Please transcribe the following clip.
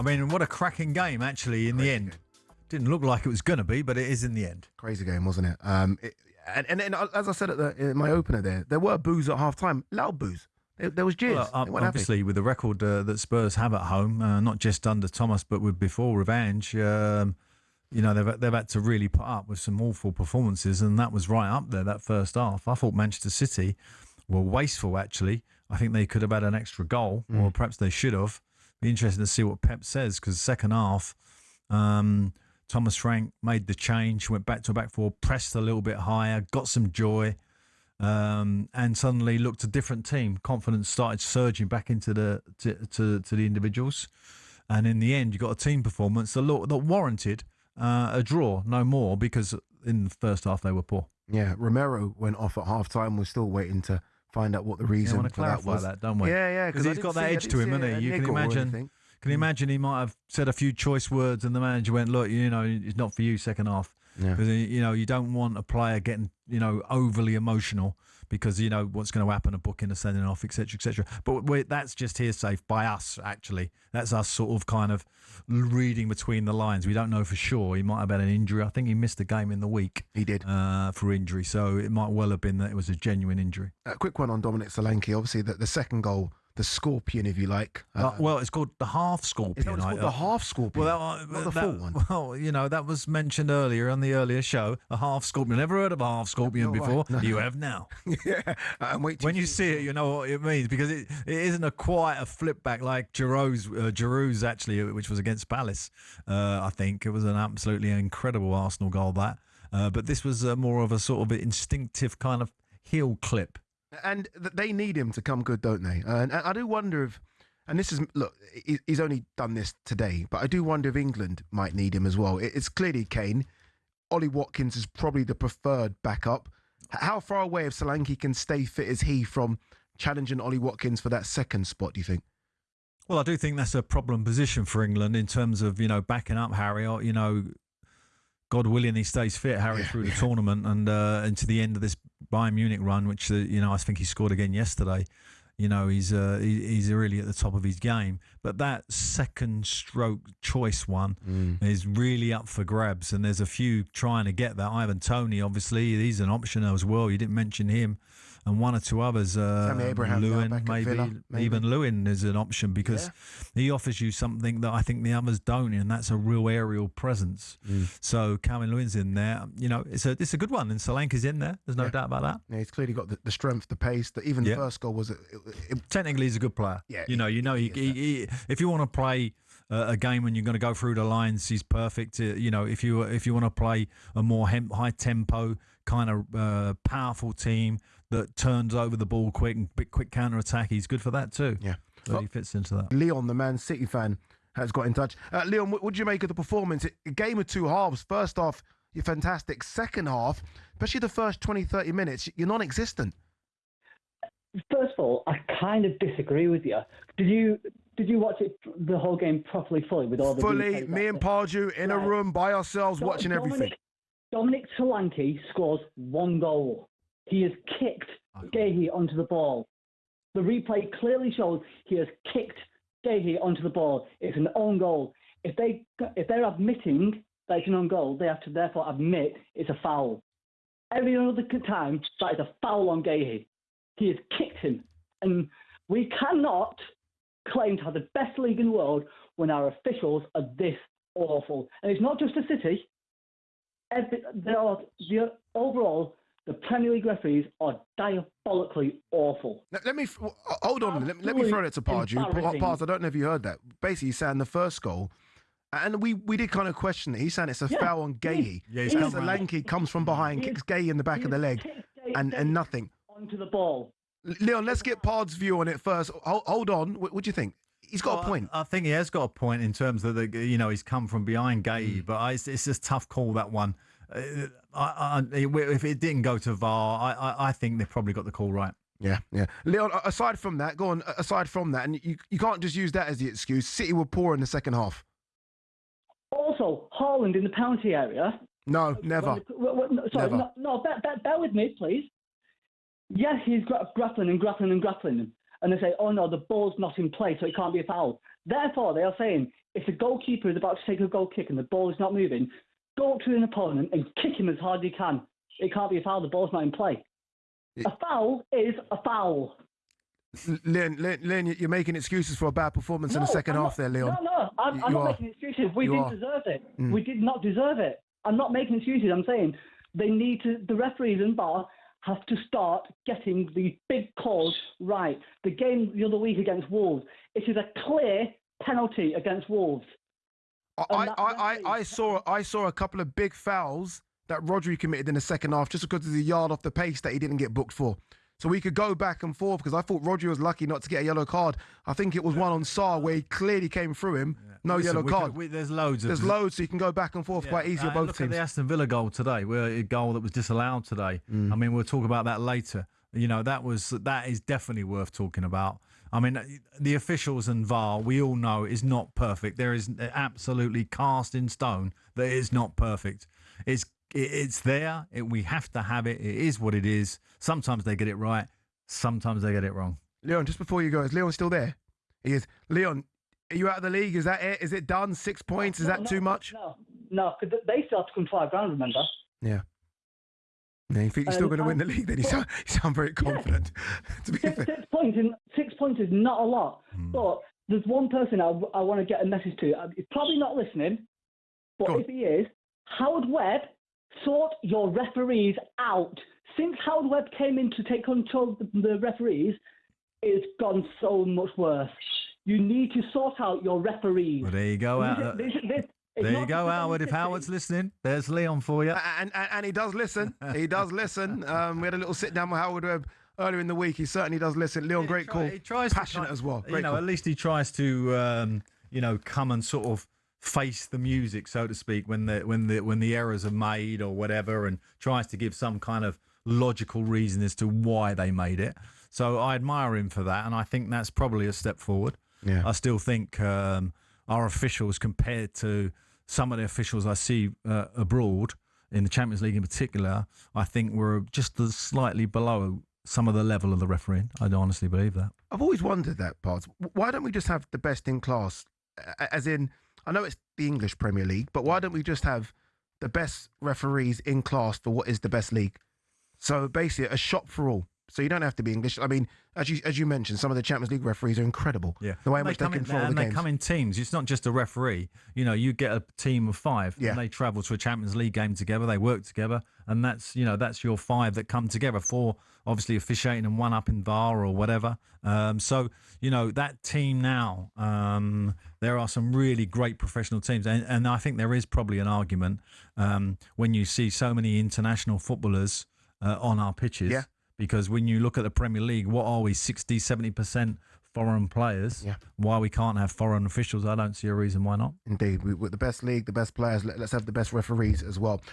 mean, what a cracking game, actually, in the end. Game. Didn't look like it was going to be, but it is in the end. Crazy game, wasn't it? And as I said in my opener there were boos at half-time. Loud boos. There was jeers. Well, obviously, with the record that Spurs have at home, not just under Thomas, but with before Revenge, they've had to really put up with some awful performances, and that was right up there, that first half. I thought Manchester City were wasteful, actually. I think they could have had an extra goal, or perhaps they should have. Be interesting to see what Pep says, because second half, Thomas Frank made the change, went back to a back four, pressed a little bit higher, got some joy, and suddenly looked a different team. Confidence started surging back into the individuals, and in the end, you got a team performance that warranted a draw, no more, because in the first half they were poor. Yeah, Romero went off at half-time. We're still waiting to find out what the reason want to clarify that, don't we? Yeah, because he's got that edge to him, hasn't he? You can imagine. Can you imagine he might have said a few choice words and the manager went, look, it's not for you second half. Because, you don't want a player getting, overly emotional because, what's going to happen, a booking, a sending off, etc., etc. But that's just hearsay by us, actually. That's us sort of kind of reading between the lines. We don't know for sure. He might have had an injury. I think he missed a game in the week. He did. For injury. So it might well have been that it was a genuine injury. A quick one on Dominic Solanke. Obviously, the second goal, the Scorpion, if you like. Well, it's called the Half Scorpion. It's called the Half Scorpion, not the full one. Well, that was mentioned earlier on the earlier show. A Half Scorpion. Never heard of a Half Scorpion before. Right. No. You have now. Yeah. When you see it, you know what it means, because it isn't quite a flip back like Giroud's actually, which was against Palace. I think it was an absolutely incredible Arsenal goal, that. But this was more of a sort of instinctive kind of heel clip. And they need him to come good, don't they? And I do wonder if, and this is, look, he's only done this today, but I do wonder if England might need him as well. It's clearly Kane. Ollie Watkins is probably the preferred backup. How far away, if Solanke can stay fit, is he from challenging Ollie Watkins for that second spot, do you think? Well, I do think that's a problem position for England in terms of, backing up Harry, God willing, he stays fit, Harry, through the tournament and into the end of this Bayern Munich run, which I think he scored again yesterday. He's really at the top of his game. But that second stroke choice one is really up for grabs, and there's a few trying to get that. Ivan Toney, obviously, he's an option as well. You didn't mention him. And one or two others, Lewin, maybe. Even Lewin is an option because he offers you something that I think the others don't, and that's a real aerial presence. So Calvin Lewin's in there. It's a good one, and Solanke's in there. There's no doubt about that. Yeah, he's clearly got the strength, the pace. The first goal was. Technically, he's a good player. Yeah, he if you want to play a game and you're going to go through the lines, he's perfect. If you want to play a more high tempo kind of powerful team that turns over the ball quick and quick counter attack, he's good for that too. Yeah, so he fits into that. Leon, the Man City fan, has got in touch. Leon, what do you make of the performance? A game of two halves. First half, you're fantastic. Second half, especially the first 20, 30 minutes, you're non-existent. First of all, I kind of disagree with you. Did you watch the whole game properly, fully, with all the fully? Me and Pardew in a room by ourselves watching everything. Dominic Solanke scores one goal. He has kicked Gahey onto the ball. The replay clearly shows he has kicked Gahey onto the ball. It's an own goal. If they're admitting that it's an own goal, they have to therefore admit it's a foul. Every other time, that is a foul on Gahey. He has kicked him. And we cannot claim to have the best league in the world when our officials are this awful. And it's not just the City. Overall, the Premier League referees are diabolically awful. Let me hold on. Let me throw that to Pardew. Pardew, I don't know if you heard that. Basically, he's saying the first goal, and we did kind of question it. He's saying it's a foul on Gahey. Yeah, Solanke comes from behind, kicks Gahey in the back of the leg, and nothing. Onto the ball. Leon, let's get Pard's view on it first. Hold on. What do you think? He's got a point. I think he has got a point in terms of he's come from behind Gahey, but it's just a tough call, that one. If it didn't go to VAR, I think they've probably got the call right. Yeah. Leon, aside from that, and you can't just use that as the excuse. City were poor in the second half. Also, Haaland in the penalty area. No, never. Never. No, bear with me, please. Yes, he's grappling. And they say, oh no, the ball's not in play, so it can't be a foul. Therefore, they are saying if the goalkeeper is about to take a goal kick and the ball is not moving, go up to an opponent and kick him as hard as you can. It can't be a foul. The ball's not in play. A foul is a foul. Leon, you're making excuses for a bad performance in the second half there, Leon. No, I'm not making excuses. We didn't deserve it. We did not deserve it. I'm not making excuses. I'm saying the referees and VAR have to start getting the big calls right. The game the other week against Wolves, it is a clear penalty against Wolves. I saw a couple of big fouls that Rodri committed in the second half just because of the yard off the pace that he didn't get booked for. So we could go back and forth because I thought Rodri was lucky not to get a yellow card. I think it was one on Sarr where he clearly came through him. Yeah. No yellow card. There's loads. There's loads, so you can go back and forth quite easy on both look teams. Look at the Aston Villa goal today, where a goal that was disallowed today. I mean, we'll talk about that later. You know, that is definitely worth talking about. I mean, the officials and VAR, we all know, is not perfect. There is absolutely cast in stone that it is not perfect. It's there. We have to have it. It is what it is. Sometimes they get it right. Sometimes they get it wrong. Leon, just before you go, is Leon still there? He is. Leon, are you out of the league? Is that it? Is it done? 6 points? Is that too much? No, because they still have to come 5 grand, remember? Yeah. You think you're still going to win the league? Then you sound very confident. To be fair. 6 points is not a lot. But there's one person I want to get a message to. He's probably not listening, but if he is, Howard Webb, sort your referees out. Since Howard Webb came in to take control of the referees, it's gone so much worse. You need to sort out your referees. Well, there you go, Howard. There you go, Howard. If Howard's listening, there's Leon for you. And he does listen. He does listen. We had a little sit down with Howard Webb earlier in the week. He certainly does listen. Leon, great call. He tries passionate as well. Great call. At least he tries to, come and sort of face the music, so to speak, when the errors are made or whatever, and tries to give some kind of logical reason as to why they made it. So I admire him for that, and I think that's probably a step forward. Yeah. I still think our officials, compared to some of the officials I see abroad, in the Champions League in particular, I think we're just slightly below some of the level of the refereeing. I honestly believe that. I've always wondered that, Pards. Why don't we just have the best in class? As in, I know it's the English Premier League, but why don't we just have the best referees in class for what is the best league? So basically, a shot for all. So you don't have to be English. I mean, as you mentioned, some of the Champions League referees are incredible. Yeah, the way in which they control the games. They come in teams. It's not just a referee. You get a team of 5, and they travel to a Champions League game together. They work together, and that's your 5 that come together. 4 obviously officiating and 1 up in VAR or whatever. So that team now. There are some really great professional teams, and I think there is probably an argument when you see so many international footballers on our pitches. Yeah. Because when you look at the Premier League, what are we, 60, 70% foreign players? Yeah. Why we can't have foreign officials, I don't see a reason why not. Indeed. With the best league, the best players, let's have the best referees as well.